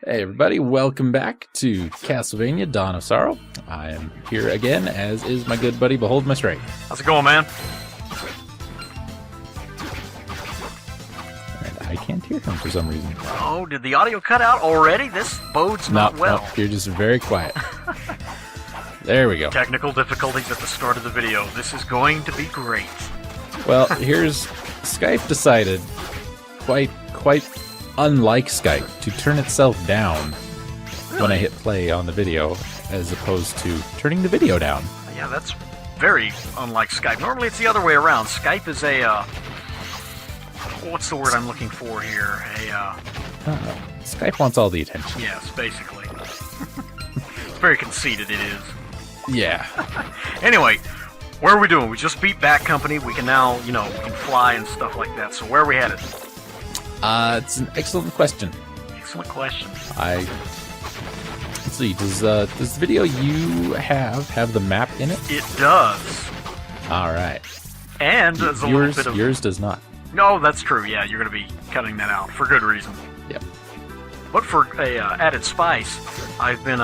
Hey everybody, welcome back to Castlevania Dawn of Sorrow. I am here again, as is my good buddy Behold My Strength. How's it going, man? And I can't hear him for some reason. Oh, did the audio cut out already? This bodes not well. No, you're just very quiet. There we go. Technical difficulties at the start of the video. This is going to be great. Well, here's Skype decided, quite unlike Skype, to turn itself down when I hit play on the video, as opposed to turning the video down. Yeah, that's very unlike Skype. Normally it's the other way around. Skype is a, what's the word I'm looking for here? Skype wants all the attention. Yes, basically. Very conceited it is. Yeah. Anyway, where are we doing? We just beat Bat Company. We can now, we can fly and stuff like that. So where are we headed? It's an excellent question. Excellent question. Let's see, does this video you have the map in it? It does. All right. And there's a little bit of... Yours does not. No, that's true. Yeah, you're going to be cutting that out for good reason. Yep. But for a added spice, I've been,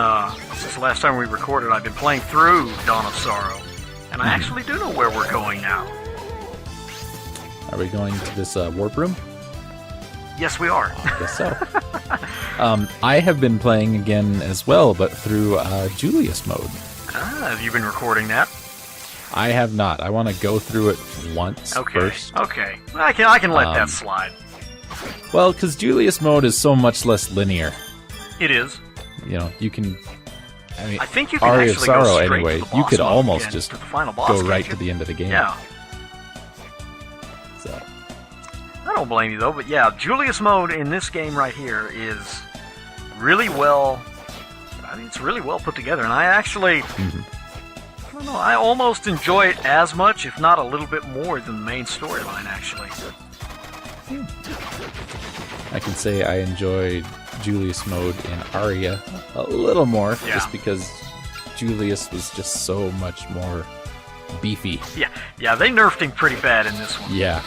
since the last time we recorded, I've been playing through Dawn of Sorrow. And I actually do know where we're going now. Are we going to this warp room? Yes, we are. I guess so. I have been playing again as well, but through Julius mode. Have you been recording that? I have not. I want to go through it once first. Okay. I can let that slide. Well, because Julius mode is so much less linear. It is. You can... I think you can Aria of actually Sorrow, go straight anyway, to the boss you could mode almost again, just to the final boss, go right to the end of the game. Yeah. So... I don't blame you, though, but yeah, Julius mode in this game right here is really well... it's really well put together, and I actually... I don't know, I almost enjoy it as much, if not a little bit more, than the main storyline, actually. I can say I enjoyed Julius mode in Aria a little more, just because Julius was just so much more beefy. Yeah, they nerfed him pretty bad in this one. Yeah.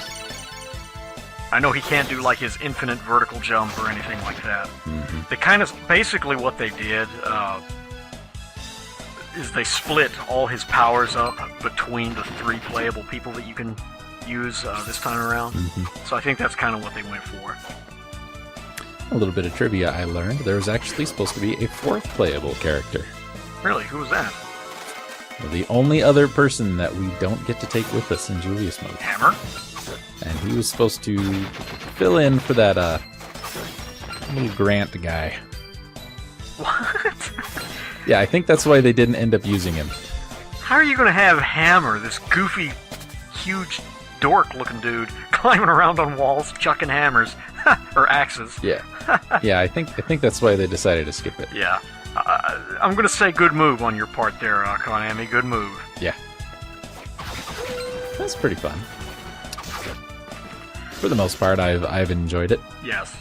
I know he can't do like his infinite vertical jump or anything like that. They kind of, basically what they did is they split all his powers up between the 3 playable people that you can use this time around. So I think that's kind of what they went for. A little bit of trivia I learned. There was actually supposed to be a 4th playable character. Really? Who was that? Well, the only other person that we don't get to take with us in Julius mode. Hammer? And he was supposed to fill in for that little Grant guy. What? Yeah, I think that's why they didn't end up using him. How are you going to have Hammer, this goofy, huge, dork-looking dude, climbing around on walls, chucking hammers, or axes? Yeah. Yeah, I think that's why they decided to skip it. Yeah. I'm going to say good move on your part there, Konami. Good move. Yeah. That's pretty fun. For the most part, I've enjoyed it. Yes.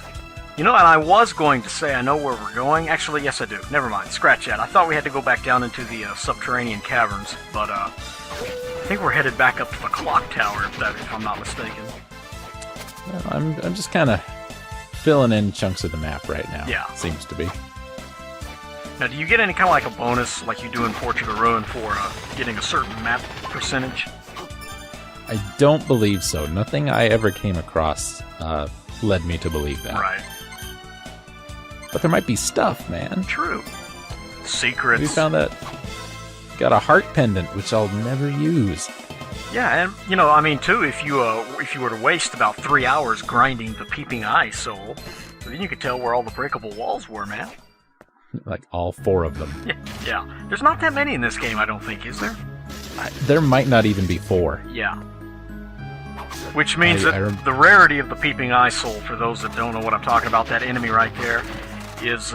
And I was going to say I know where we're going. Actually, yes, I do. Never mind. Scratch that. I thought we had to go back down into the subterranean caverns, but I think we're headed back up to the clock tower, if I'm not mistaken. Well, I'm just kind of filling in chunks of the map right now. Yeah. Seems to be. Now, do you get any kind of like a bonus, like you do in Portrait of Ruin, for getting a certain map percentage? I don't believe so. Nothing I ever came across led me to believe that. Right. But there might be stuff, man. True. Secrets. We found that. Got a heart pendant, which I'll never use. Yeah, and too, if you were to waste about 3 hours grinding the Peeping Eye soul, then you could tell where all the breakable walls were, man. Like all 4 of them. Yeah. There's not that many in this game, I don't think, is there? There might not even be 4. Yeah. Which means that the rarity of the Peeping Eye soul, for those that don't know what I'm talking about, that enemy right there, is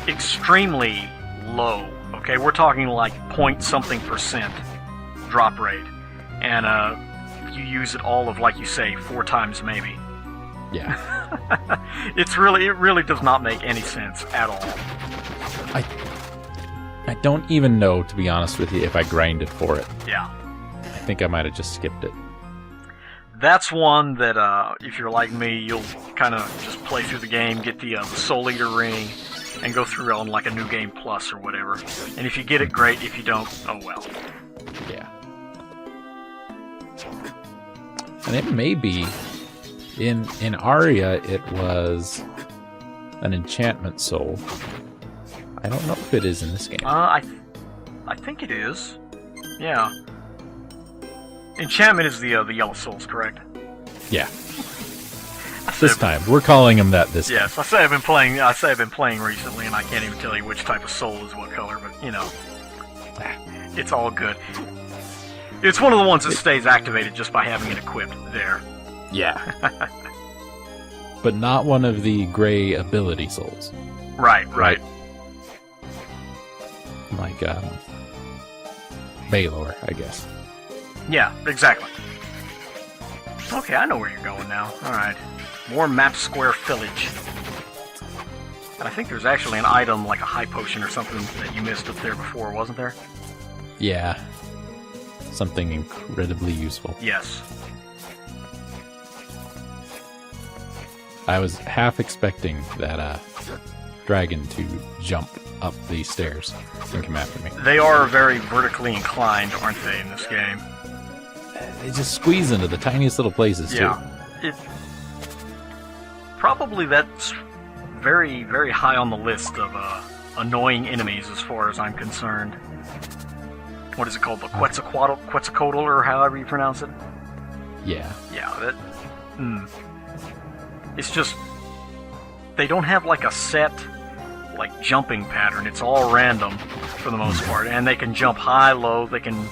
extremely low. Okay, we're talking like point-something% drop rate. And you use it all of, like you say, 4 times maybe. Yeah. It really does not make any sense at all. I don't even know, to be honest with you, if I grinded for it. Yeah. I think I might have just skipped it. That's one that, if you're like me, you'll kind of just play through the game, get the Soul Eater ring, and go through on like a New Game Plus or whatever. And if you get it, great. If you don't, oh well. Yeah. And it may be, in Aria, it was an enchantment soul. I don't know if it is in this game. I think it is. Yeah. Enchantment is the yellow souls, correct? Yeah. This time, we're calling them that this time. Yes, I say I've been playing recently, and I can't even tell you which type of soul is what color, but you know, it's all good. It's one of the ones that stays activated just by having it equipped there. Yeah. But not one of the gray ability souls. Right. Like Baylor, I guess. Yeah, exactly. Okay, I know where you're going now. Alright. More map square village. And I think there's actually an item like a high potion or something that you missed up there before, wasn't there? Yeah. Something incredibly useful. Yes. I was half expecting that dragon to jump up these stairs and come after me. They are very vertically inclined, aren't they, in this game? They just squeeze into the tiniest little places, too. Yeah. Probably that's very, very high on the list of annoying enemies as far as I'm concerned. What is it called? The Quetzalcoatl, or however you pronounce it? Yeah. Yeah, it's just... They don't have like a set like jumping pattern. It's all random for the most part. And they can jump high, low, they can...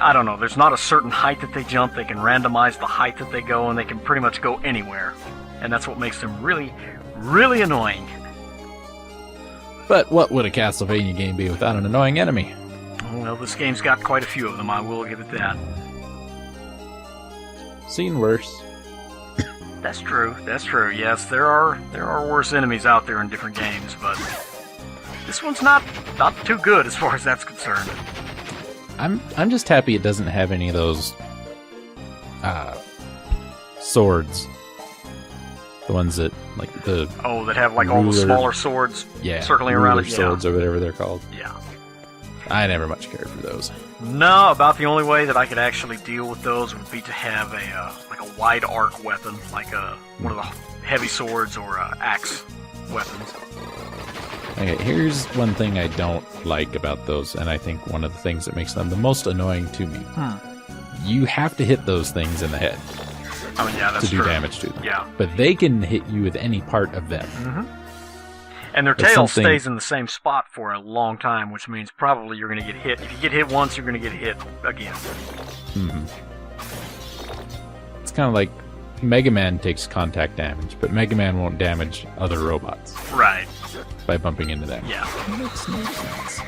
I don't know, there's not a certain height that they jump. They can randomize the height that they go, and they can pretty much go anywhere. And that's what makes them really, really annoying. But what would a Castlevania game be without an annoying enemy? Well, this game's got quite a few of them, I will give it that. Seen worse. That's true, yes. There are worse enemies out there in different games, but this one's not too good as far as that's concerned. I'm just happy it doesn't have any of those swords. The ones that like the that have like all the smaller swords circling around it. Swords or whatever they're called. Yeah. I never much cared for those. No, about the only way that I could actually deal with those would be to have a wide arc weapon, like one of the heavy swords or axe weapons. Okay, here's one thing I don't like about those, and I think one of the things that makes them the most annoying to me. You have to hit those things in the head that's to do damage to them. Yeah. But they can hit you with any part of them. Mm-hmm. And their tail stays in the same spot for a long time, which means probably you're going to get hit. If you get hit once, you're going to get hit again. Mm-hmm. It's kind of like Mega Man takes contact damage, but Mega Man won't damage other robots. Right. By bumping into them. Yeah. That makes no sense.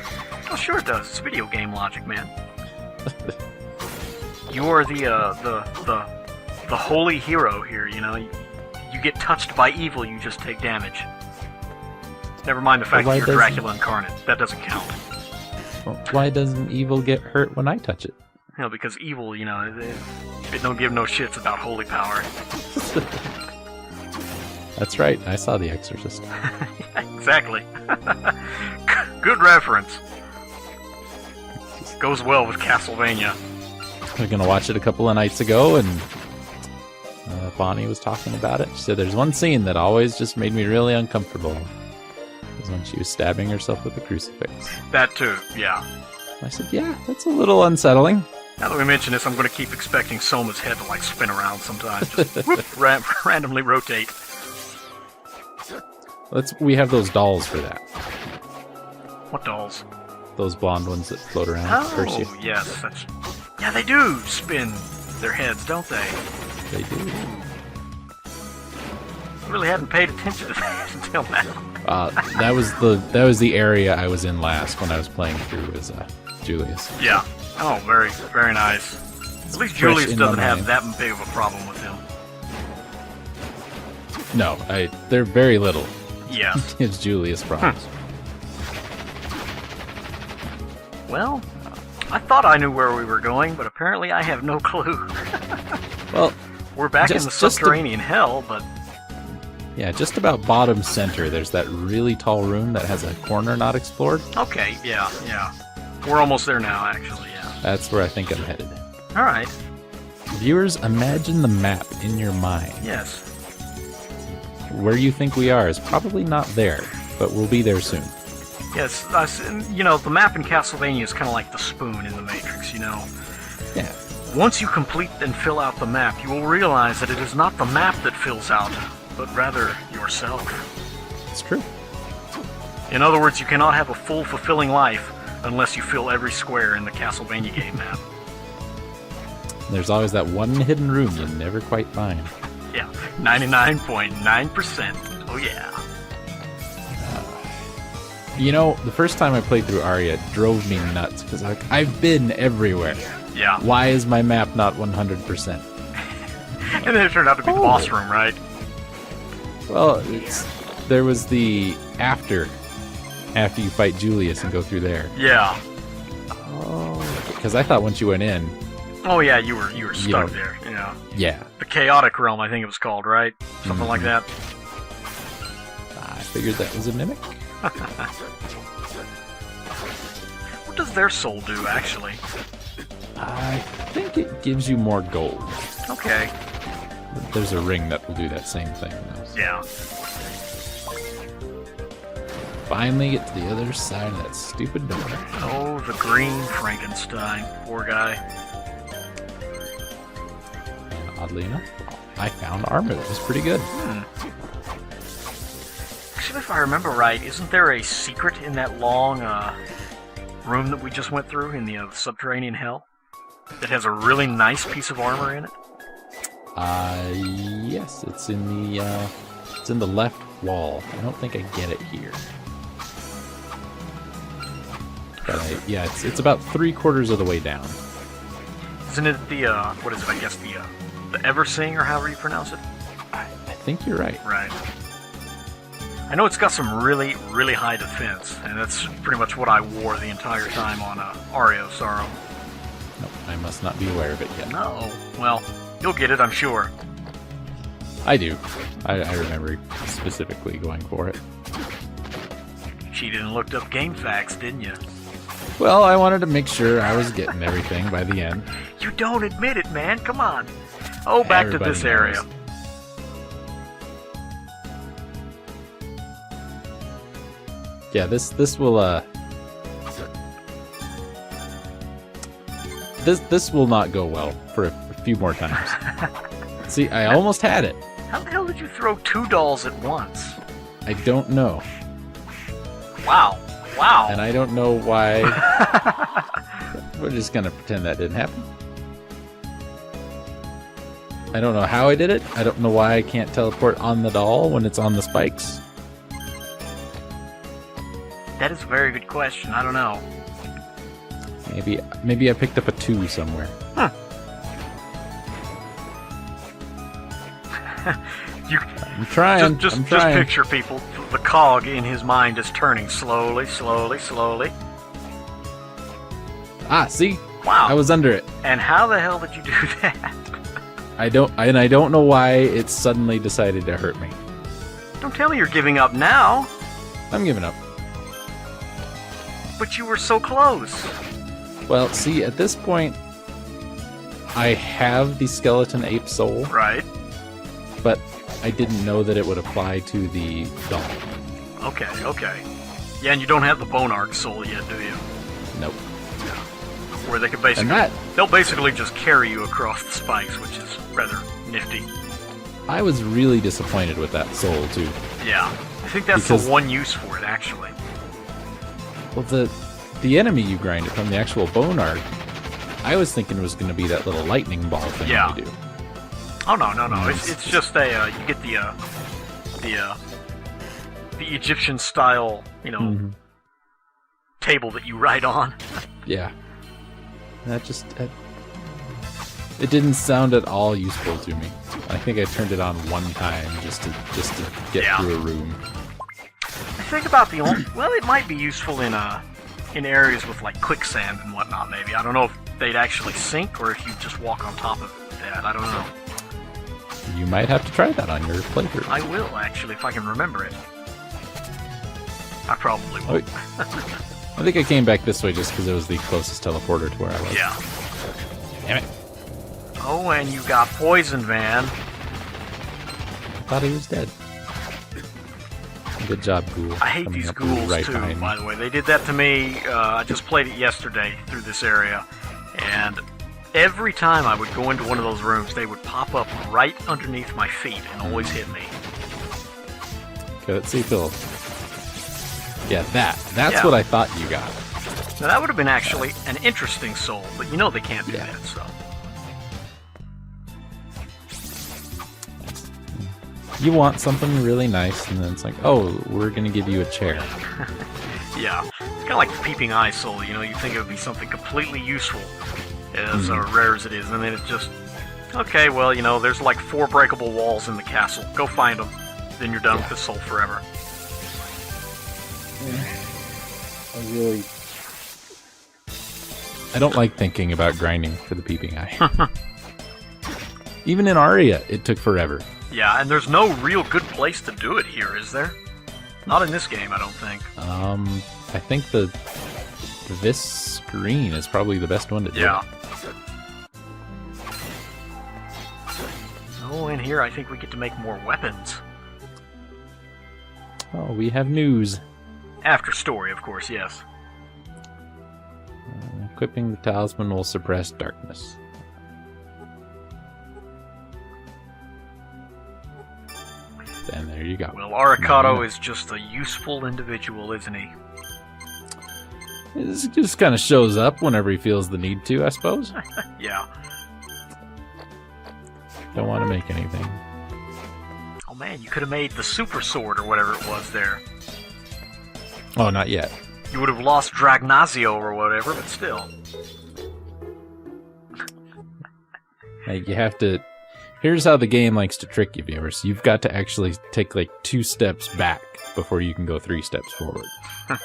Oh, sure it does. It's video game logic, man. You are the holy hero here, you know. You get touched by evil, you just take damage. Never mind the fact that you're Dracula incarnate. That doesn't count. Well, why doesn't evil get hurt when I touch it? You know, because evil, you know, it don't give no shits about holy power. That's right. I saw The Exorcist. Exactly. Good reference. Goes well with Castlevania. I was going to watch it a couple of nights ago, and Bonnie was talking about it. She said there's one scene that always just made me really uncomfortable. It was when she was stabbing herself with a crucifix. That too, yeah. I said, yeah, that's a little unsettling. Now that we mention this, I'm going to keep expecting Soma's head to like spin around sometimes. Just whoop, randomly rotate. We have those dolls for that. What dolls? Those blonde ones that float around. Oh, yes. Yeah, they do spin their heads, don't they? They do. I really hadn't paid attention to that until now. That was the area I was in last when I was playing through as Julius. Yeah. Oh, very, very nice. At least Julius doesn't have that big of a problem with him. No, they're very little. Yeah. It's Julius problems. Well, I thought I knew where we were going, but apparently I have no clue. Well, We're back in the subterranean hell, but... Yeah, just about bottom center, there's that really tall room that has a corner not explored. Okay, yeah. We're almost there now, actually, yeah. That's where I think I'm headed. Alright. Viewers, imagine the map in your mind. Yes. Where you think we are is probably not there, but we'll be there soon. Yes, the map in Castlevania is kind of like the spoon in the Matrix, Yeah. Once you complete and fill out the map, you will realize that it is not the map that fills out, but rather yourself. It's true. In other words, you cannot have a full, fulfilling life unless you fill every square in the Castlevania game map. There's always that one hidden room you never quite find. Yeah, 99.9%. Oh yeah. The first time I played through Aria, it drove me nuts, because I've been everywhere. Yeah. Why is my map not 100%? And then it turned out to be the boss room, right? Well, there was the after you fight Julius and go through there. Yeah. Oh. Because I thought once you went in... Oh yeah, you were stuck there, Yeah. The Chaotic Realm, I think it was called, right? Something like that. I figured that was a mimic. What does their soul do, actually? I think it gives you more gold. Okay. There's a ring that will do that same thing, though. Yeah. Finally get to the other side of that stupid door. Oh, the green Frankenstein. Poor guy. And oddly enough, I found armor that was pretty good. Actually, if I remember right, isn't there a secret in that long room that we just went through in the subterranean hell that has a really nice piece of armor in it? Yes, it's in the left wall. I don't think I get it here. But it's about 3/4 of the way down. Isn't it the what is it? I guess the Eversing, or however you pronounce it. I think you're right. Right. I know it's got some really, really high defense, and that's pretty much what I wore the entire time on Aria of Sorrow. Nope, I must not be aware of it yet. No. Well, you'll get it, I'm sure. I do. I remember specifically going for it. Cheated and looked up game facts, didn't you? Well, I wanted to make sure I was getting everything by the end. You don't admit it, man. Come on. Oh, back to this area. Yeah, this will this will not go well for a few more times. See, I almost had it. How the hell did you throw 2 dolls at once? I don't know. Wow. And I don't know why. We're just gonna pretend that didn't happen. I don't know how I did it. I don't know why I can't teleport on the doll when it's on the spikes. That is a very good question. I don't know. Maybe I picked up a 2 somewhere. Huh. I'm trying. Just picture, people. The cog in his mind is turning slowly, slowly, slowly. Ah, see? Wow. I was under it. And how the hell did you do that? I don't know why it suddenly decided to hurt me. Don't tell me you're giving up now. I'm giving up. But you were so close. Well, see, at this point, I have the skeleton ape soul. Right. But I didn't know that it would apply to the doll. Okay. Yeah, and you don't have the Bone Arc soul yet, do you? Nope. Yeah. Where they could they'll basically just carry you across the spikes, which is rather nifty. I was really disappointed with that soul, too. Yeah. I think that's the one use for it, actually. Well, the enemy you grind it from, the actual Bone Arc, I was thinking it was going to be that little lightning ball thing you do. Oh, no. It's just you get the Egyptian style, table that you ride on. Yeah. It didn't sound at all useful to me. I think I turned it on one time just to get through a room. I think about it might be useful in areas with like quicksand and whatnot. Maybe I don't know if they'd actually sink or if you just walk on top of that. I don't know. You might have to try that on your playthrough. I will, actually, if I can remember it. I probably won't. I think I came back this way just because it was the closest teleporter to where I was. Yeah. Damn it. Oh, and you got Poison Van. I thought he was dead. Good job, Ghoul. I hate these ghouls, right too, behind by the way. They did that to me. I just played it yesterday through this area. And every time I would go into one of those rooms, they would pop up right underneath my feet and always hit me. Okay, let's see, Phil. Yeah, that's what I thought you got. Now, that would have been actually an interesting soul, but you know they can't do that, so... You want something really nice, and then it's like, oh, we're going to give you a chair. Yeah. It's kind of like the Peeping Eye soul, you know, you think it would be something completely useful, as rare as it is, and then it just... Okay, well, you know, there's like 4 breakable walls in the castle. Go find them. Then you're done with this soul forever. I don't like thinking about grinding for the Peeping Eye. Even in Aria, it took forever. Yeah, and there's no real good place to do it here, is there? Not in this game, I don't think. I think this screen is probably the best one to do. Yeah. Oh, and here I think we get to make more weapons. Oh, we have news. After story, of course, yes. Equipping the talisman will suppress darkness. And there you go. Well, Arakato is just a useful individual, isn't he? It just kind of shows up whenever he feels the need to, I suppose. Yeah. Don't want to make anything. Oh man, you could have made the super sword or whatever it was there. Oh, not yet. You would have lost Dragnazio or whatever, but still. Like, you have to... Here's how the game likes to trick you, viewers. You've got to actually take, like, 2 steps back before you can go 3 steps forward. I'm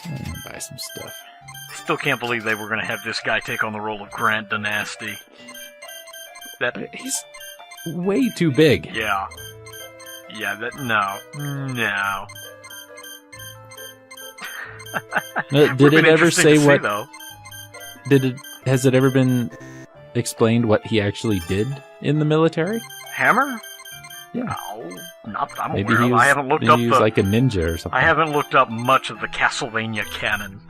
gonna buy some stuff. Still can't believe they were going to have this guy take on the role of Grand Dynasty. He's way too big. Yeah. Yeah, no. Did it ever say what... though. Has it ever been explained what he actually did in the military? Hammer? Yeah. No, not that I'm Maybe aware of. I haven't looked up he was like a ninja or something. I haven't looked up much of the Castlevania canon.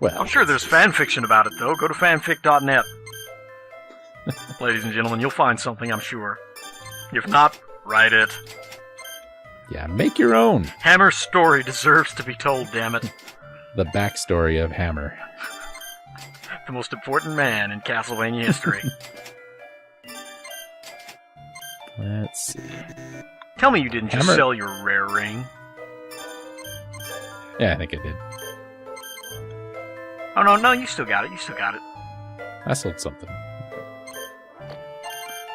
Well, I'm sure there's fanfiction about it, though. Go to fanfic.net. Ladies and gentlemen, you'll find something, I'm sure. If not, write it. Yeah, make your own. Hammer's story deserves to be told, damn it. The backstory of Hammer. The most important man in Castlevania history. Let's see. Tell me you didn't just sell your rare ring. Yeah, I think I did. Oh, no, you still got it. You still got it. I sold something.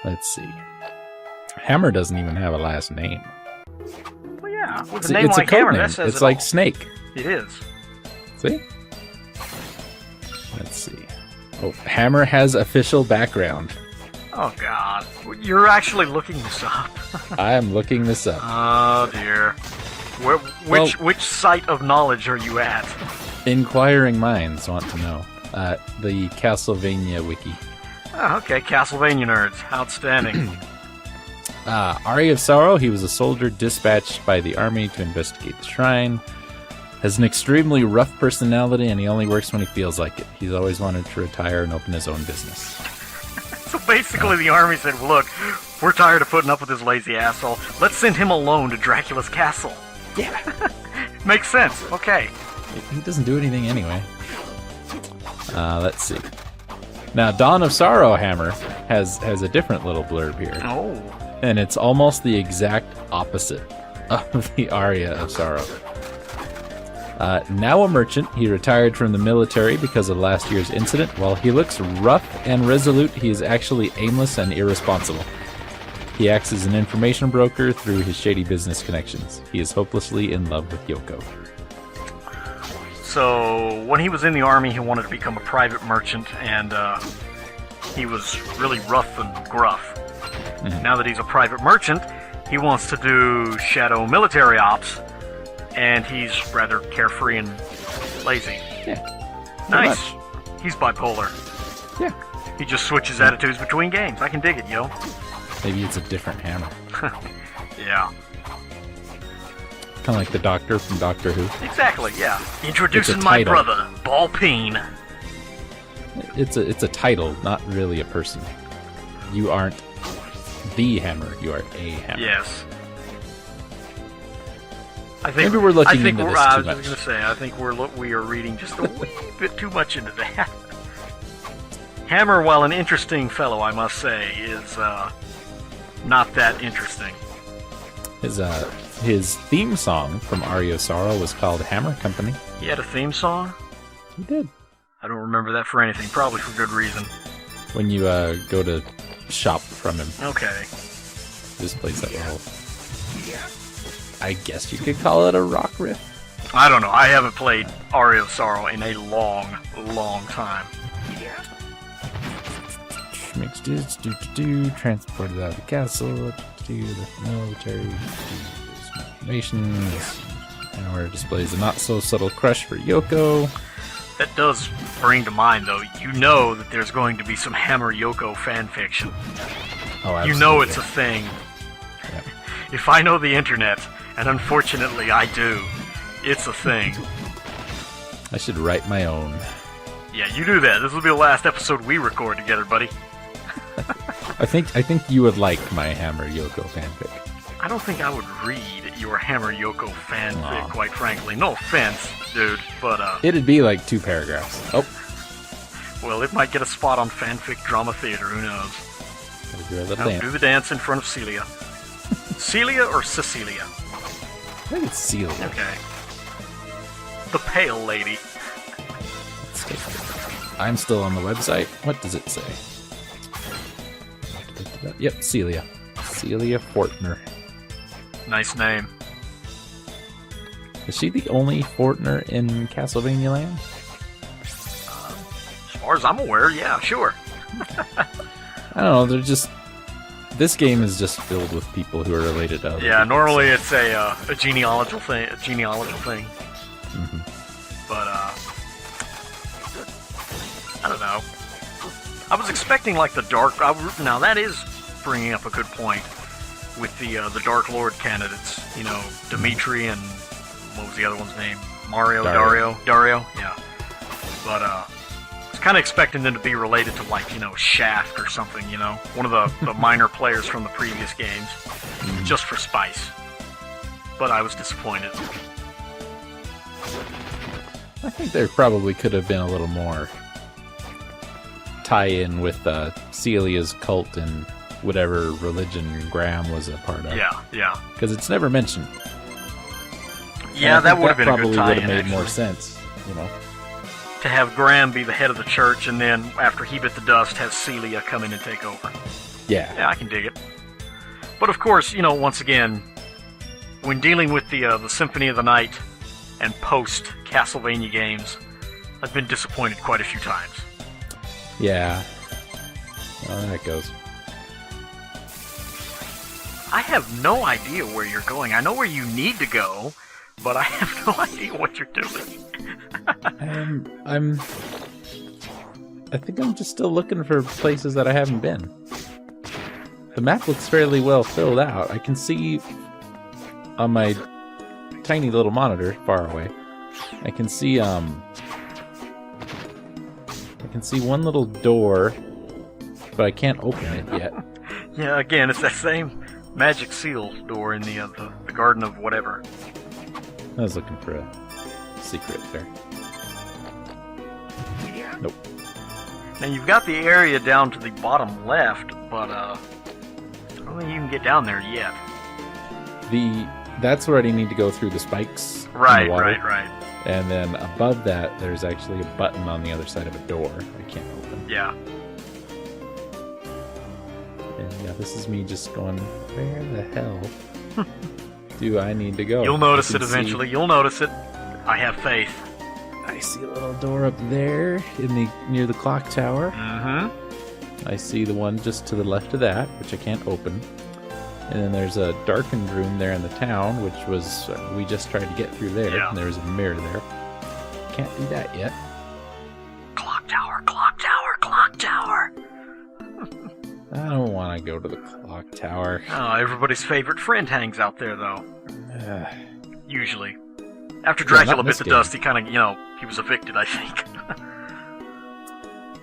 Let's see. Hammer doesn't even have a last name. Well, yeah. With a name it's like a code Hammer, name. that says It's it like all. Snake. It is. See? Let's see. Oh, Hammer has official background. Oh, God. You're actually looking this up. I am looking this up. Oh, dear. Which site of knowledge are you at? Inquiring minds want to know. The Castlevania wiki. Oh, okay, Castlevania nerds. Outstanding. Aria of Sorrow, he was a soldier dispatched by the army to investigate the shrine. Has an extremely rough personality, and he only works when he feels like it. He's always wanted to retire and open his own business. So basically the army said, well, look, we're tired of putting up with this lazy asshole. Let's send him alone to Dracula's castle. Yeah. Makes sense. Okay. He doesn't do anything anyway. Let's see. Now, Dawn of Sorrow Hammer has a different little blurb here. Oh. And it's almost the exact opposite of the Aria of Sorrow. Now a merchant, he retired from the military because of last year's incident. While he looks rough and resolute, he is actually aimless and irresponsible. He acts as an information broker through his shady business connections. He is hopelessly in love with Yoko. So when he was in the army, he wanted to become a private merchant, and he was really rough and gruff. Mm-hmm. Now that he's a private merchant, he wants to do shadow military ops, and he's rather carefree and lazy. Yeah. Nice. He's bipolar. Yeah. He just switches attitudes between games. I can dig it, yo. Maybe it's a different hammer. Yeah. Kind of like the Doctor from Doctor Who. Exactly, yeah. Introducing my brother, Ball Peen. It's a title, not really a person. You aren't the hammer, you are a hammer. Yes. I think maybe we're looking into this too much. I was going to say, I think we are reading just a wee bit too much into that. Hammer, while an interesting fellow, I must say, is not that interesting. His theme song from Aria Sorrow was called Hammer Company. He had a theme song? He did. I don't remember that for anything, probably for good reason. When you go to shop from him. Okay. This plays that role. I guess you could call it a rock riff. I don't know. I haven't played Aria of Sorrow in a long, long time. Mixed is transported out of the castle to the military nations. And where it displays a not so subtle crush for Yoko. That does bring to mind, though, you know that there's going to be some Hammer Yoko fanfiction. Oh, absolutely. You know it's a thing. Yep. If I know the internet, and unfortunately I do, it's a thing. I should write my own. Yeah, you do that. This will be the last episode we record together, buddy. I think you would like my Hammer Yoko fanfic. I don't think I would read your Hammer Yoko fanfic, quite frankly. No offense, dude, but it'd be like 2 paragraphs. Oh. Well, it might get a spot on Fanfic Drama Theater, who knows? Do the dance in front of Celia. Celia or Cecilia? I think it's Celia. Okay. The Pale Lady. I'm still on the website. What does it say? Yep, Celia. Celia Fortner. Nice name. Is she the only Fortner in Castlevania land? As far as I'm aware, yeah, sure. I don't know, they're just... This game is just filled with people who are related to other people, normally it's a genealogical thing. Mm-hmm. But, I don't know. I was expecting, like, the Dark... now, that is bringing up a good point with the Dark Lord candidates. You know, Dimitri and... What was the other one's name? Dario, yeah. But, I was kind of expecting them to be related to, like, you know, Shaft or something, you know? One of the minor players from the previous games. Just for spice. But I was disappointed. I think there probably could have been a little more tie-in with Celia's cult and whatever religion Graham was a part of. Yeah. Because it's never mentioned. Yeah, that would have been a good tie-in. Probably would have made more sense, you know. To have Graham be the head of the church, and then after he bit the dust, have Celia come in and take over. Yeah, I can dig it. But of course, you know, once again, when dealing with the Symphony of the Night and post Castlevania games, I've been disappointed quite a few times. Yeah. Well, there it goes. I have no idea where you're going. I know where you need to go, but I have no idea what you're doing. I think I'm just still looking for places that I haven't been. The map looks fairly well filled out. I can see on my tiny little monitor far away. I can see one little door, but I can't open it yet. Yeah, again, it's that same magic seal door in the garden of whatever. I was looking for a secret there. Nope. Now you've got the area down to the bottom left, but I don't think you can get down there yet. That's where I need to go through the spikes. Right, in the water. right. And then above that, there's actually a button on the other side of a door I can't open. Yeah. And yeah, this is me just going, where the hell do I need to go? You'll notice it eventually. You'll notice it. I have faith. I see a little door up there near the clock tower. Mm-hmm. I see the one just to the left of that, which I can't open. And then there's a darkened room there in the town, which was we just tried to get through there. Yeah. And there's a mirror there. Can't do that yet. Clock tower, clock tower, clock tower. I don't want to go to the clock tower. Oh, everybody's favorite friend hangs out there, though. Usually. After Dracula bit the dust, he kind of, he was evicted, I think.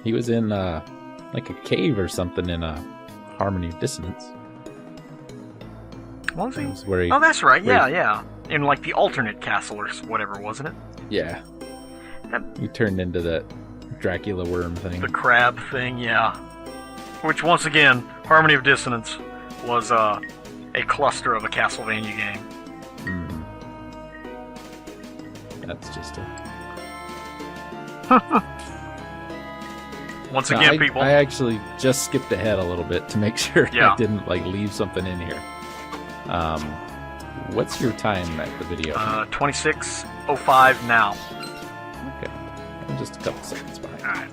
He was in, like a cave or something in Harmony of Dissonance. Was he? Where he oh, that's right. Yeah. In, like, the alternate castle or whatever, wasn't it? Yeah. He turned into that Dracula worm thing. The crab thing, yeah. Which, once again, Harmony of Dissonance was a cluster of a Castlevania game. Mm. That's just a... Once again, people... I actually just skipped ahead a little bit to make sure Yeah. I didn't leave something in here. What's your time at the video? 26:05 now. Okay. I'm just a couple seconds behind. Alright.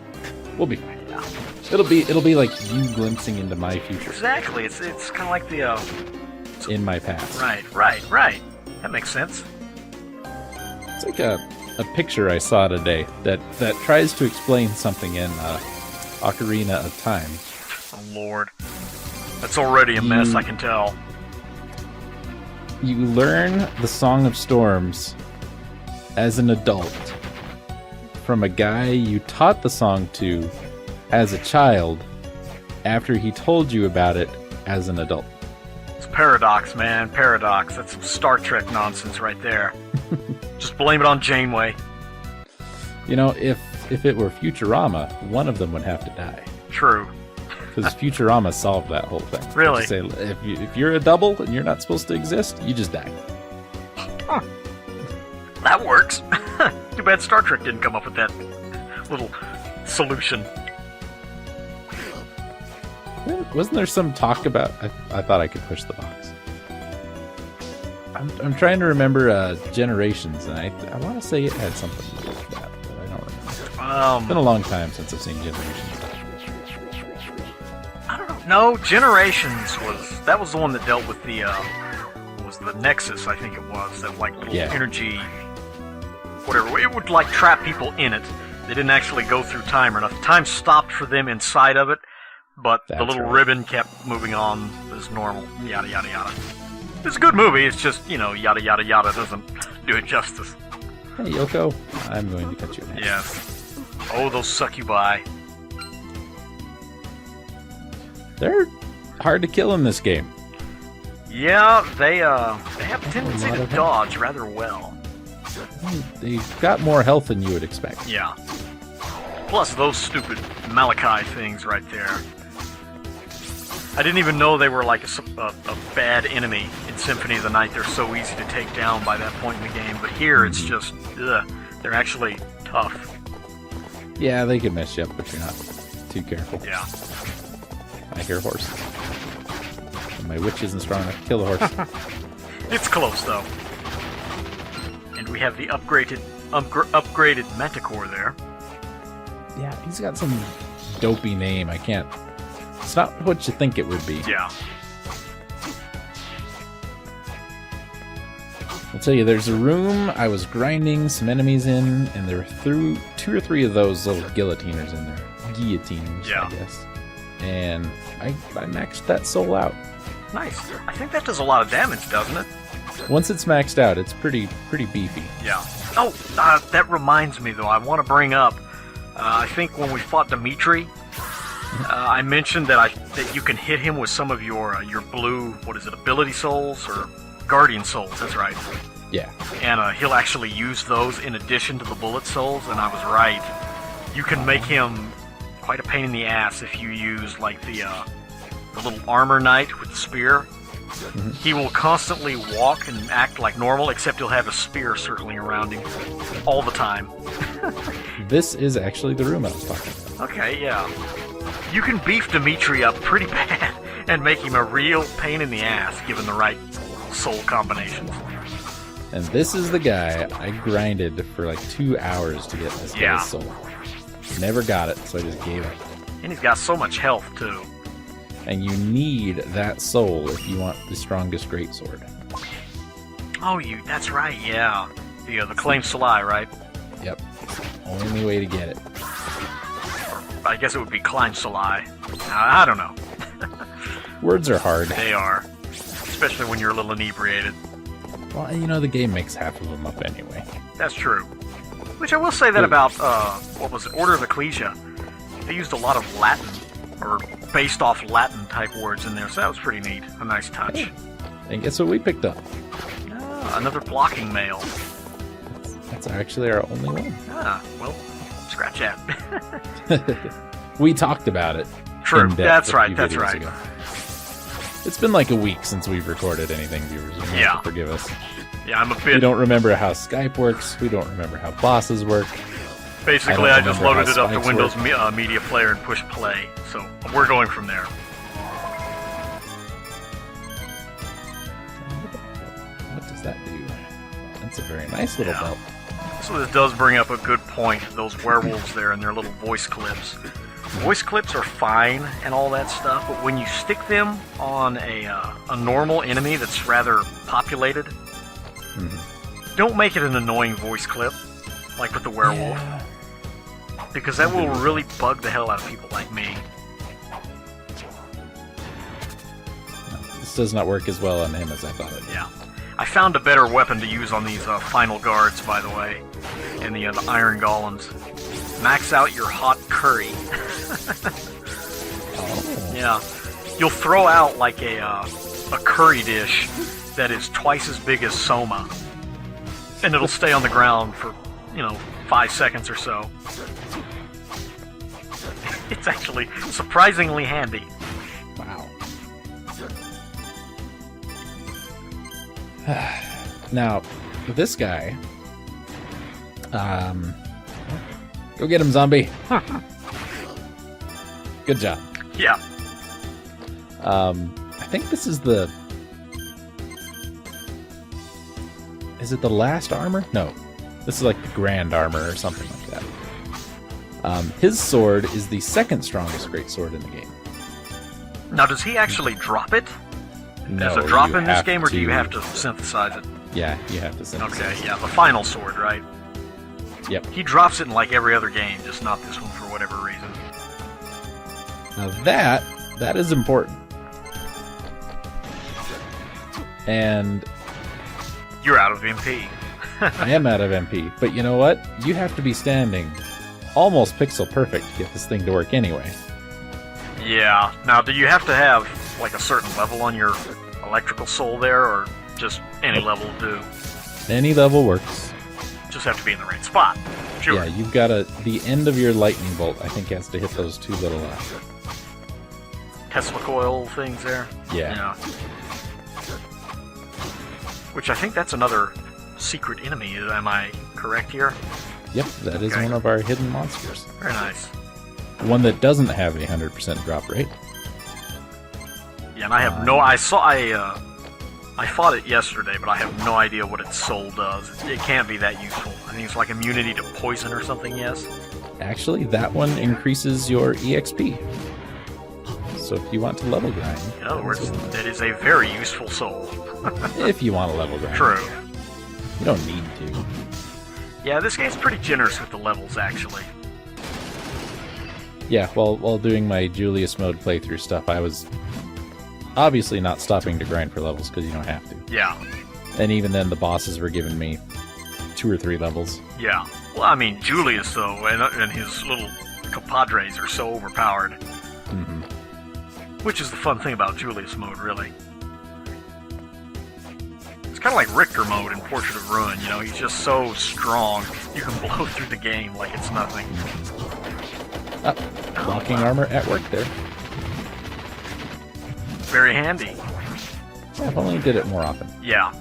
We'll be fine. Yeah. It'll be like you glimpsing into my future. Exactly. It's kind of like the... In my past. Right. That makes sense. It's like a picture I saw today that tries to explain something in Ocarina of Time. Oh, Lord. That's already a mess, I can tell. You learn the Song of Storms as an adult from a guy you taught the song to as a child after he told you about it as an adult. It's paradox, man. Paradox. That's some Star Trek nonsense right there. Just blame it on Janeway. If it were Futurama, one of them would have to die. True. Because Futurama solved that whole thing. Really? Say, if you're a double and you're not supposed to exist, you just die. Huh. That works. Too bad Star Trek didn't come up with that little solution. Wasn't there some talk about... I thought I could push the box. I'm trying to remember Generations, and I want to say it had something to do with that, but I don't remember. It's been a long time since I've seen Generations. I don't know. No, Generations was the one that dealt with the was the Nexus, I think it was, that little energy, whatever. It would trap people in it. They didn't actually go through time or nothing. Time stopped for them inside of it, but the little ribbon kept moving on as normal. Yada yada yada. It's a good movie. It's just yada yada yada doesn't do it justice. Hey Yoko, I'm going to cut you next. Yes. Oh, those succubi. They're hard to kill in this game. Yeah, they have a tendency to dodge rather well. They've got more health than you would expect. Yeah. Plus those stupid Malachi things right there. I didn't even know they were like a bad enemy in Symphony of the Night. They're so easy to take down by that point in the game. But here it's just, they're actually tough. Yeah, they can mess you up if you're not too careful. Yeah. I hear horses. And my witch isn't strong enough to kill a horse. It's close, though. And we have the upgraded Manticore there. Yeah, he's got some dopey name. I can't... It's not what you think it would be. Yeah. I'll tell you, there's a room I was grinding some enemies in, and there were 2 or 3 of those little guillotiners in there. Guillotines, I guess. And I maxed that soul out. Nice. I think that does a lot of damage, doesn't it? Once it's maxed out, it's pretty beefy. Yeah. Oh, that reminds me, though. I want to bring up, I think when we fought Dimitri, I mentioned that you can hit him with some of your blue, ability souls or guardian souls. That's right. Yeah. And he'll actually use those in addition to the bullet souls. And I was right. You can make him quite a pain in the ass if you use the little armor knight with the spear. Mm-hmm. He will constantly walk and act like normal, except he'll have a spear circling around him all the time. This is actually the room I was talking about. Okay, yeah. You can beef Dimitri up pretty bad and make him a real pain in the ass given the right soul combinations. And this is the guy I grinded for like 2 hours to get this guy's soul. Never got it, so I just gave it. And he's got so much health, too. And you need that soul if you want the strongest greatsword. Oh, that's right, yeah. The Claim Salai, right? Yep. Only way to get it. I guess it would be Climb Salai. I don't know. Words are hard. They are. Especially when you're a little inebriated. Well, you know, the game makes half of them up anyway. That's true. Which I will say that about, what was it, Order of Ecclesia. They used a lot of Latin, or based off Latin type words in there, so that was pretty neat. A nice touch. Hey. And guess what we picked up? Another blocking mail. That's actually our only one. Well, scratch that. We talked about it. True, that's right. Ago. It's been like a week since we've recorded anything, viewers. You have to forgive us. Yeah, I'm a bit... We don't remember how Skype works. We don't remember how bosses work. Basically, I just loaded it up to Windows Media Player and pushed play. So, we're going from there. What does that do? That's a very nice little belt. So this does bring up a good point, those werewolves there and their little voice clips. Voice clips are fine and all that stuff, but when you stick them on a normal enemy that's rather populated, don't make it an annoying voice clip, like with the werewolf. Yeah. Because that will really bug the hell out of people like me. This does not work as well on him as I thought it did. Yeah. I found a better weapon to use on these final guards, by the way, and the iron golems. Max out your hot curry. Yeah. You'll throw out like a curry dish that is twice as big as Soma. And it'll stay on the ground for, 5 seconds or so. It's actually surprisingly handy. Wow. Now, this guy... go get him, zombie. Good job. Yeah. I think this is the... Is it the last armor? No. This is like the grand armor or something like that. His sword is the second strongest greatsword in the game. Now, does he actually drop it? No. Does it drop in this game, or do you have to synthesize it? Yeah, you have to synthesize it. Okay, yeah, the final sword, right? Yep. He drops it in like every other game, just not this one for whatever reason. Now that is important. And... You're out of MP. I am out of MP, but you know what? You have to be standing almost pixel perfect to get this thing to work anyway. Yeah. Now, do you have to have like a certain level on your electrical soul there, or just any level will do? Any level works. Just have to be in the right spot. Sure. Yeah, you've got the end of your lightning bolt, I think, has to hit those two little Tesla coil things there. Yeah. Which I think that's another secret enemy. Am I correct here? Yep, that is one of our hidden monsters. Very nice. One that doesn't have a 100% drop rate. Yeah, and I have no... I fought it yesterday, but I have no idea what its soul does. It can't be that useful. I think it's like immunity to poison or something, yes? Actually, that one increases your EXP. So if you want to level grind... In other words, that is a very useful soul. If you want to level grind. True. You don't need to. Yeah, this game's pretty generous with the levels, actually. Yeah, while doing my Julius mode playthrough stuff, I was obviously not stopping to grind for levels, because you don't have to. Yeah. And even then, the bosses were giving me 2 or 3 levels. Yeah. Well, I mean, Julius, though, and his little compadres are so overpowered. Mm-hmm. Which is the fun thing about Julius mode, really. It's kind of like Richter mode in Portrait of Ruin, he's just so strong, you can blow through the game like it's nothing. Blocking armor at work there. Very handy. Yeah, if only you did it more often. Yeah.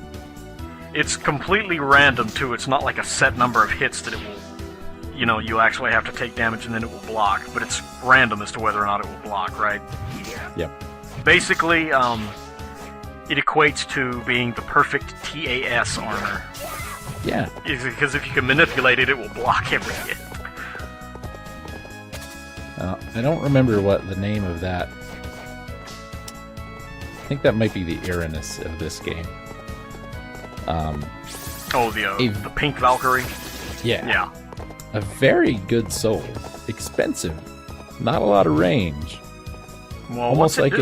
It's completely random, too. It's not like a set number of hits that it will, you actually have to take damage and then it will block, but it's random as to whether or not it will block, right? Yep. Basically, it equates to being the perfect TAS armor. Yeah. Because if you can manipulate it, it will block every hit. I don't remember what the name of that... I think that might be the Uranus of this game. The Pink Valkyrie? Yeah. Yeah. A very good soul. Expensive. Not a lot of range. Well, almost like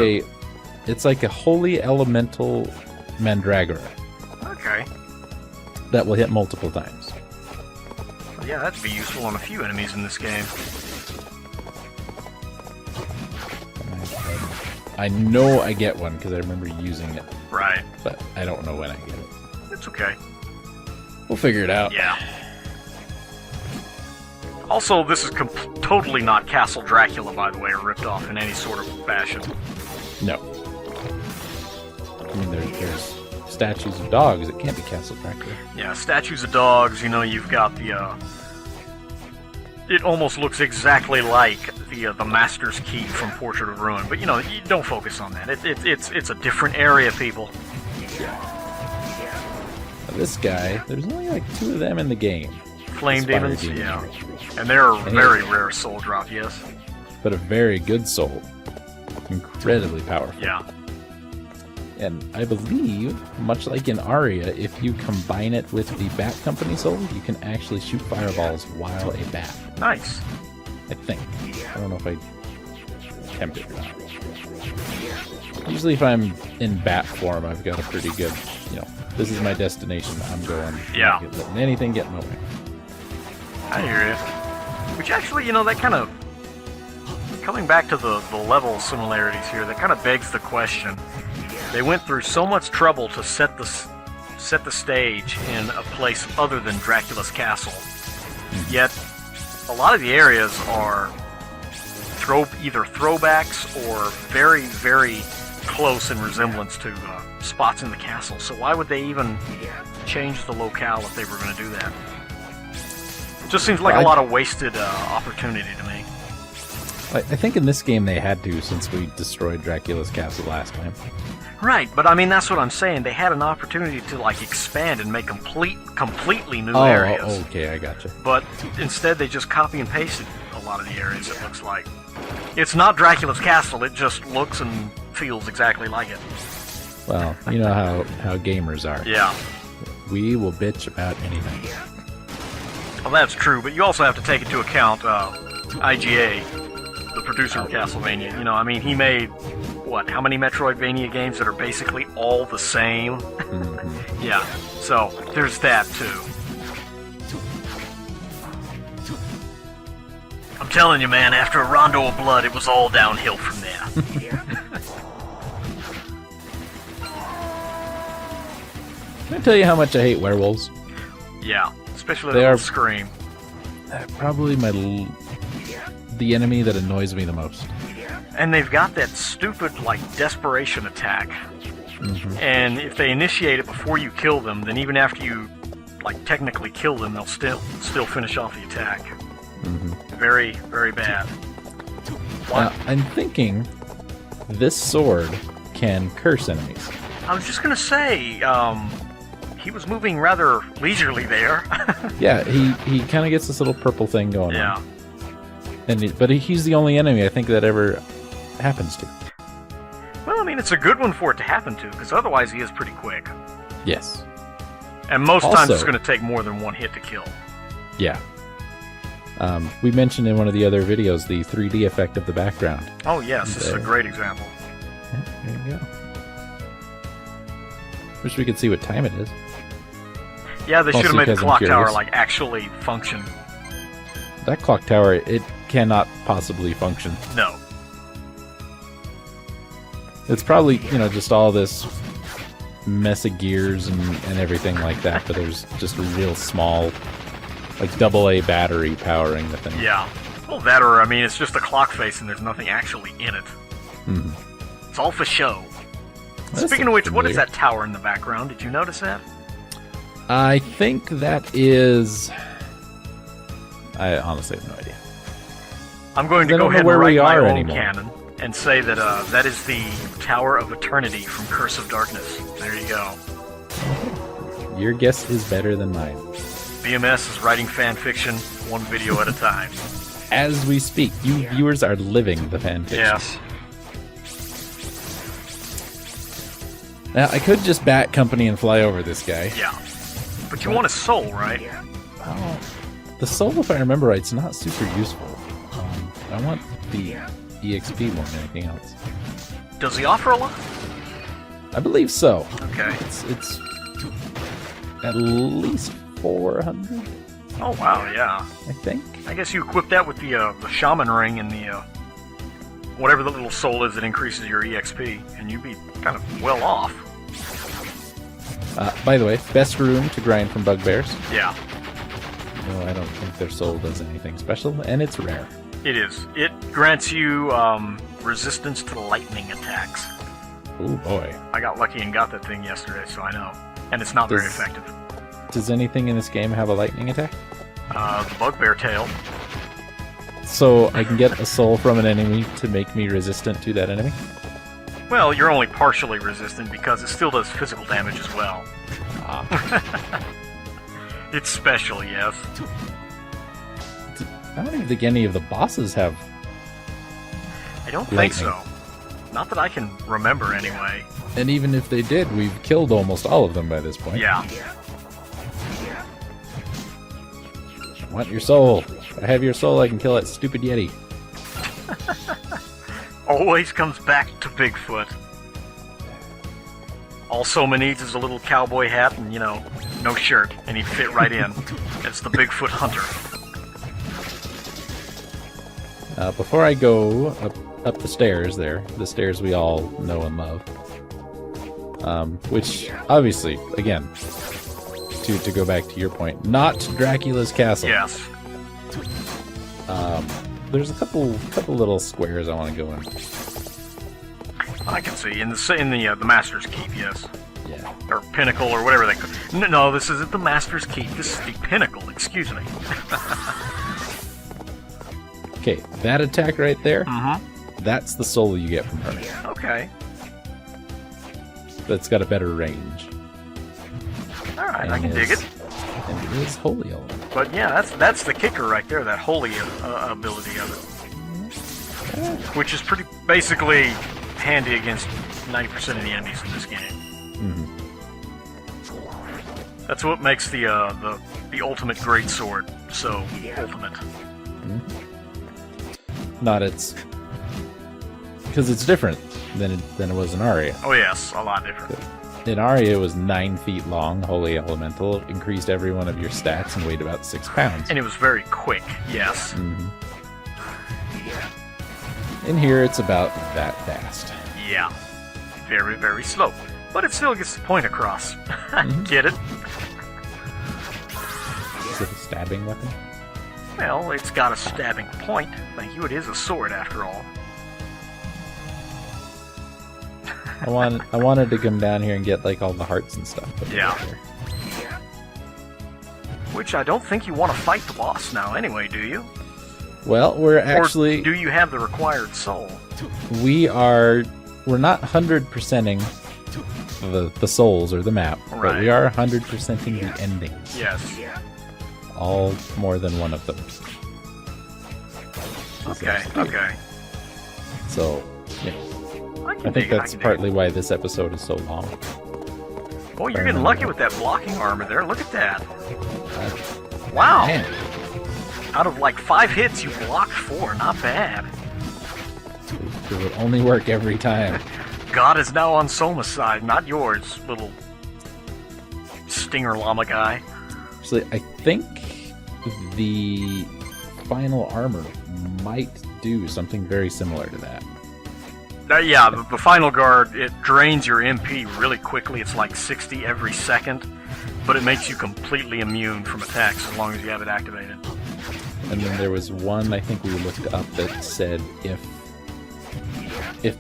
it's like a holy elemental mandragora. Okay. That will hit multiple times. Yeah, that'd be useful on a few enemies in this game. I know I get one because I remember using it. Right. But I don't know when I get it. It's okay. We'll figure it out. Yeah. Also, this is totally not Castle Dracula, by the way, or ripped off in any sort of fashion. No. I mean, there's statues of dogs. It can't be Castle Dracula. Yeah, statues of dogs. You know, you've got the. It almost looks exactly like the Master's Key from Portrait of Ruin, but you know, you don't focus on that. It's a different area, people. Now, this guy, there's only like 2 of them in the game. Flame demons, yeah, and they're a very rare soul drop, yes. But a very good soul, incredibly powerful. Yeah. And I believe, much like in Aria, if you combine it with the Bat Company soul, you can actually shoot fireballs while a bat. Nice. I think. I don't know if I attempt it or not. Usually if I'm in bat form, I've got a pretty good, you know, this is my destination, I'm going. Yeah. Not letting anything get in my way. I hear you. Which actually, you know, that kind of... Coming back to the level similarities here, that kind of begs the question. They went through so much trouble to set the stage in a place other than Dracula's castle. Yet, a lot of the areas are either throwbacks or very, very close in resemblance to spots in the castle. So why would they even change the locale if they were going to do that? It just seems like a lot of wasted opportunity to me. I think in this game they had to, since we destroyed Dracula's castle last time. Right, but I mean, that's what I'm saying. They had an opportunity to, like, expand and make completely new areas. Oh, okay, I gotcha. But instead, they just copy and pasted a lot of the areas, it looks like. It's not Dracula's castle, it just looks and feels exactly like it. Well, you know how gamers are. Yeah. We will bitch about anything. Well, that's true, but you also have to take into account IGA, the producer of Castlevania. You know, I mean, he made... how many Metroidvania games that are basically all the same? Mm-hmm. Yeah, so there's that too. I'm telling you, man, after a Rondo of Blood, it was all downhill from there. Can I tell you how much I hate werewolves? Yeah, especially the Scream. Probably the enemy that annoys me the most. And they've got that stupid, like, desperation attack. Mm-hmm. And if they initiate it before you kill them, then even after you, like, technically kill them, they'll still finish off the attack. Mm-hmm. Very, very bad. I'm thinking this sword can curse enemies. I was just gonna say, he was moving rather leisurely there. Yeah, he kind of gets this little purple thing going on. But he's the only enemy I think that ever happens to. Well, I mean, it's a good one for it to happen to, because otherwise he is pretty quick. Yes. And most times it's going to take more than one hit to kill. Yeah. We mentioned in one of the other videos the 3D effect of the background. Oh, yes, this is a great example. Yeah, there you go. Wish we could see what time it is. Yeah, they should have made the clock tower, like, actually function. That clock tower, it cannot possibly function. No. It's probably, you know, just all this mess of gears and everything like that, but there's just a real small, like, AA battery powering the thing. Yeah. Well, that or, I mean, it's just a clock face and there's nothing actually in it. Mm-hmm. It's all for show. That's Speaking of which, what is that tower in the background? Did you notice that? I think that is... I honestly have no idea. I'm going to go ahead and write my own canon and say that that is the Tower of Eternity from Curse of Darkness. There you go. Your guess is better than mine. BMS is writing fan fiction one video at a time. As we speak, you viewers are living the fan fiction. Yes. Now, I could just bat company and fly over this guy. Yeah. But you want a soul, right? Oh, the soul, if I remember right, is not super useful. I want the EXP more than anything else. Does he offer a lot? I believe so. Okay. It's at least 400. Oh wow, yeah. I think. I guess you equip that with the shaman ring and the whatever the little soul is that increases your EXP, and you'd be kind of well off. By the way, best room to grind from bugbears. Yeah. No, I don't think their soul does anything special, and it's rare. It is. It grants you resistance to lightning attacks. Oh boy. I got lucky and got that thing yesterday, so I know. And it's not very effective. Does anything in this game have a lightning attack? The bugbear tail. So I can get a soul from an enemy to make me resistant to that enemy? Well, you're only partially resistant because it still does physical damage as well. Ah. It's special, yes. I don't even think any of the bosses have I don't lightning. think so. Not that I can remember, anyway. And even if they did, we've killed almost all of them by this point. Yeah. I want your soul. If I have your soul, I can kill that stupid Yeti. Always comes back to Bigfoot. All Soma needs is a little cowboy hat and, no shirt, and he'd fit right in. It's the Bigfoot hunter. Before I go up the stairs there, the stairs we all know and love, which, obviously, again, to go back to your point, not Dracula's castle. Yes. There's a couple little squares I want to go in. I can see in the Master's Keep, yes. Yeah. Or Pinnacle, or whatever they call. No, this isn't the Master's Keep. This is the Pinnacle. Excuse me. Okay, that attack right there. Mm-hmm. That's the soul you get from her. Okay. That's got a better range. All right, I can dig it. And it is holy element. But yeah, that's the kicker right there. That holy ability of it, which is pretty basically handy against 90% of the enemies in this game. Mm-hmm. That's what makes the ultimate great sword so ultimate. Mm-hmm. Not its, because it's different than it was in Aria. Oh yes, a lot different. In Aria, it was 9 feet long, holy elemental, increased every one of your stats and weighed about 6 pounds. And it was very quick. Yes. Mm-hmm. In here, it's about that fast. Yeah. Very, very slow. But it still gets the point across. Mm-hmm. Get it? Is it a stabbing weapon? Well, it's got a stabbing point. Thank you. It is a sword, after all. I wanted to come down here and get like all the hearts and stuff. Yeah. Which I don't think you want to fight the boss now anyway, do you? Well, we're actually... Or do you have the required soul? We're not 100%ing the souls or the map, right. But we are 100%ing the endings. Yes. All more than one of them. Okay. So, yeah. I think that's partly why this episode is so long. Boy, you're getting lucky with that blocking armor there. Look at that. Wow. Man. Out of like 5 hits, you blocked 4. Not bad. It would only work every time. God is now on Soma's side, not yours, little stinger llama guy. Actually, I think the final armor might do something very similar to that. Yeah, the final guard, it drains your MP really quickly. It's like 60 every second, but it makes you completely immune from attacks as long as you have it activated. And then there was one I think we looked up that said if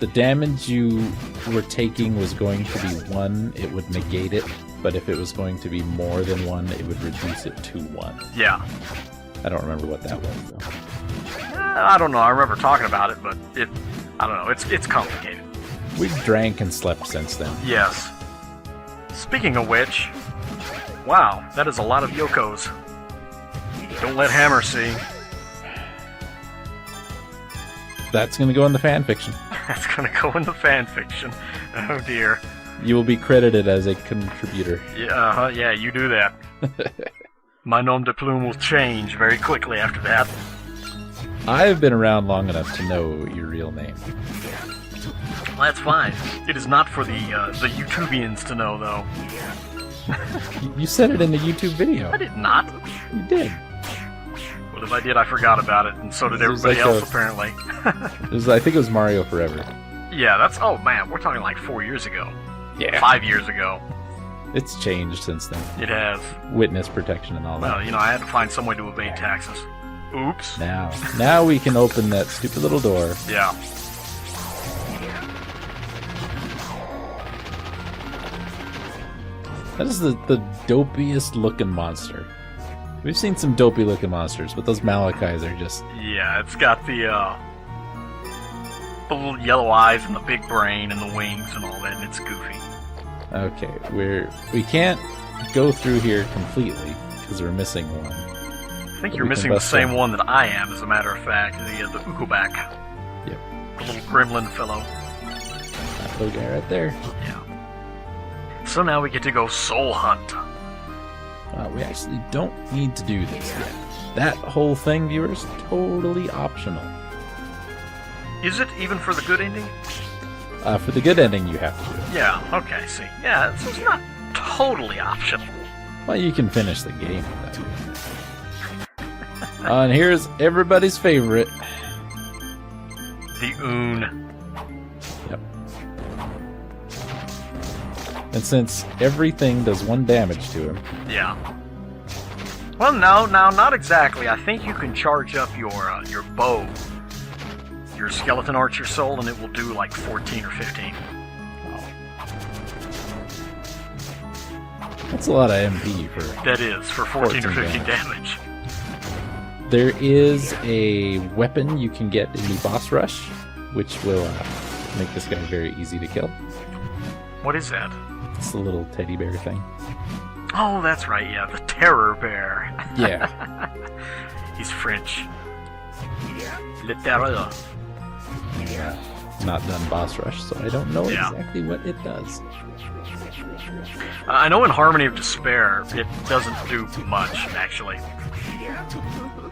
the damage you were taking was going to be 1, it would negate it, but if it was going to be more than 1, it would reduce it to 1. Yeah. I don't remember what that was, though. I don't know. I remember talking about it, but I don't know. It's complicated. We've drank and slept since then. Yes. Speaking of which, wow, that is a lot of Yokos. Don't let Hammer see. That's going to go in the fan fiction. That's gonna go in the fan fiction. Oh dear. You will be credited as a contributor. Yeah, yeah, you do that. My nom de plume will change very quickly after that. I've been around long enough to know your real name. Well, that's fine. It is not for the YouTubians to know, though. You said it in the YouTube video. I did not. You did. Well, if I did, I forgot about it, and so did everybody else, apparently. I think it was Mario Forever. Yeah, that's... Oh, man, we're talking like 4 years ago. Yeah. 5 years ago. It's changed since then. It has. Witness protection and all that. Well, you know, I had to find some way to evade taxes. Oops. Now we can open that stupid little door. Yeah. That is the dopiest looking monster. We've seen some dopey looking monsters, but those Malachis are just... Yeah, it's got the little yellow eyes and the big brain and the wings and all that, and it's goofy. Okay, we can't go through here completely because we're missing one. I think you're missing the same one that I am, as a matter of fact, the Ukobak. Yep. The little gremlin fellow. That little guy right there. Yeah. So now we get to go soul hunt. We actually don't need to do this yet. That whole thing, viewers, totally optional. Is it even for the good ending? For the good ending, you have to do it. Yeah, okay, see. Yeah, so it's not totally optional. Well, you can finish the game with that. And here's everybody's favorite. The Oon. Yep. And since everything does 1 damage to him... Yeah. Well, no, not exactly. I think you can charge up your bow, your skeleton archer soul, and it will do like 14 or 15. Wow. That's a lot of MP for... That is, for 14 or 15 damage. There is a weapon you can get in the boss rush, which will make this guy very easy to kill. What is that? It's the little teddy bear thing. Oh, that's right, yeah, the terror bear. Yeah. He's French. Le terreur. Yeah. Not done boss rush, so I don't know exactly what it does. I know in Harmony of Despair, it doesn't do much, actually.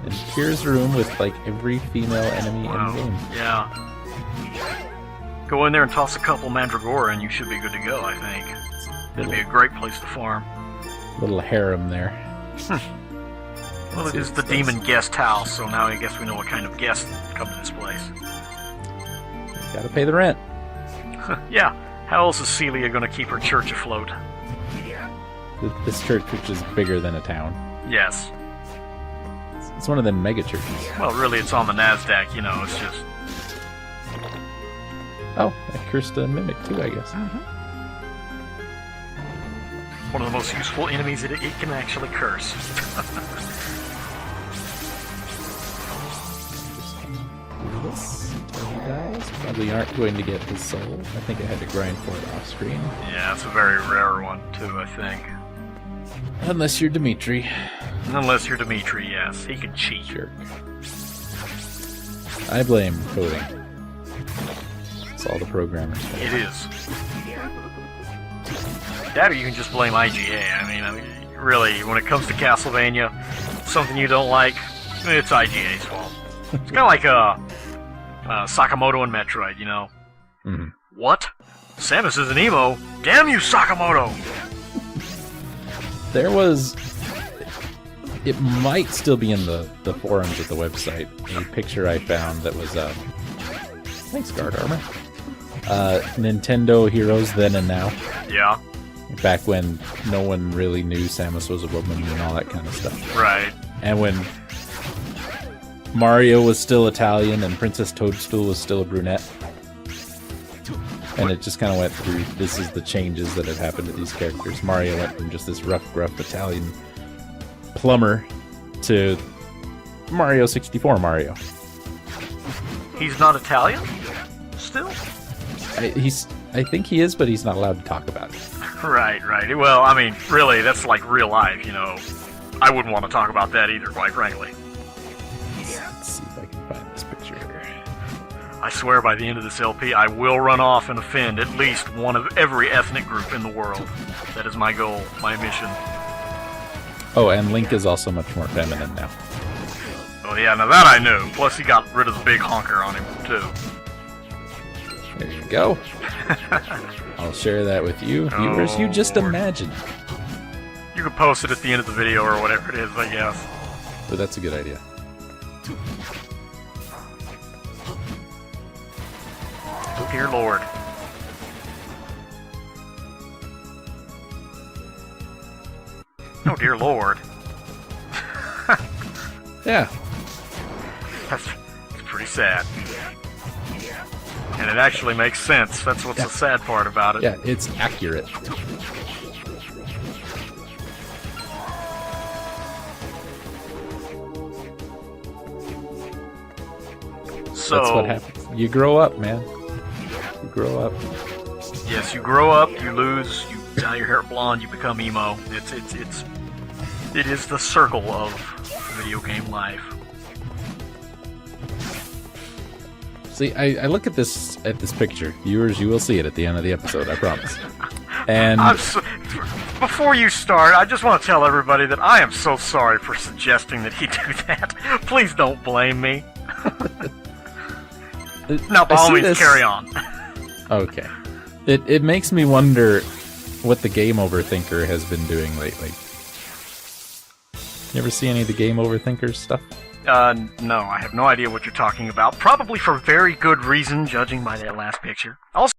And here's a room with like every female enemy in the game. Yeah. Go in there and toss a couple Mandragora and you should be good to go, I think. It'd be a great place to farm. Little harem there. Well, it is the demon guest house, so now I guess we know what kind of guests come to this place. Gotta pay the rent. Yeah. How else is Celia gonna keep her church afloat? This church, which is bigger than a town. Yes. It's one of them mega churches. Well, really, it's on the NASDAQ, you know, it's just... Oh, I cursed a mimic too, I guess. One of the most useful enemies it can actually curse. This until he dies. Probably aren't going to get his soul. I think I had to grind for it off screen. Yeah, it's a very rare one, too, I think. Unless you're Dimitri. Unless you're Dimitri, yes. He can cheat. Jerk. I blame coding. It's all the programmers. It is. That or you can just blame IGA. I mean, really, when it comes to Castlevania, something you don't like, it's IGA's fault. It's kind of like Sakamoto and Metroid, you know? Mm-hmm. What? Samus is an emo? Damn you, Sakamoto! There was... It might still be in the forums of the website. A picture I found that was... Thanks, Guard Armor. Nintendo Heroes Then and Now. Yeah. Back when no one really knew Samus was a woman and all that kind of stuff. Right. And when Mario was still Italian and Princess Toadstool was still a brunette. And it just kind of went through, this is the changes that have happened to these characters. Mario went from just this rough, gruff Italian plumber to Mario 64 Mario. He's not Italian? still? I think he is, but he's not allowed to talk about it. Right. Well, I mean, really, that's like real life, you know. I wouldn't want to talk about that either, quite frankly. Let's see if I can find this picture here. I swear by the end of this LP, I will run off and offend at least one of every ethnic group in the world. That is my goal, my mission. Oh, and Link is also much more feminine now. Oh yeah, now that I knew. Plus he got rid of the big honker on him, too. There you go. I'll share that with you. Viewers, you just imagine. You could post it at the end of the video or whatever it is, I guess. But that's a good idea. Oh dear Lord. Oh dear Lord. Yeah. That's pretty sad. And it actually makes sense. That's what's the sad part about it. Yeah, it's accurate. So, that's what happens. You grow up, man. You grow up. Yes, you grow up, you lose, you dye your hair blonde, you become emo. It is the circle of video game life. See, I look at this picture. Viewers, you will see it at the end of the episode, I promise. And before you start, I just want to tell everybody that I am so sorry for suggesting that he do that. Please don't blame me. Now, by all means, carry on. Okay. It makes me wonder what the Game Overthinker has been doing lately. You ever see any of the Game Overthinkers stuff? No, I have no idea what you're talking about. Probably for very good reason, judging by that last picture. Also,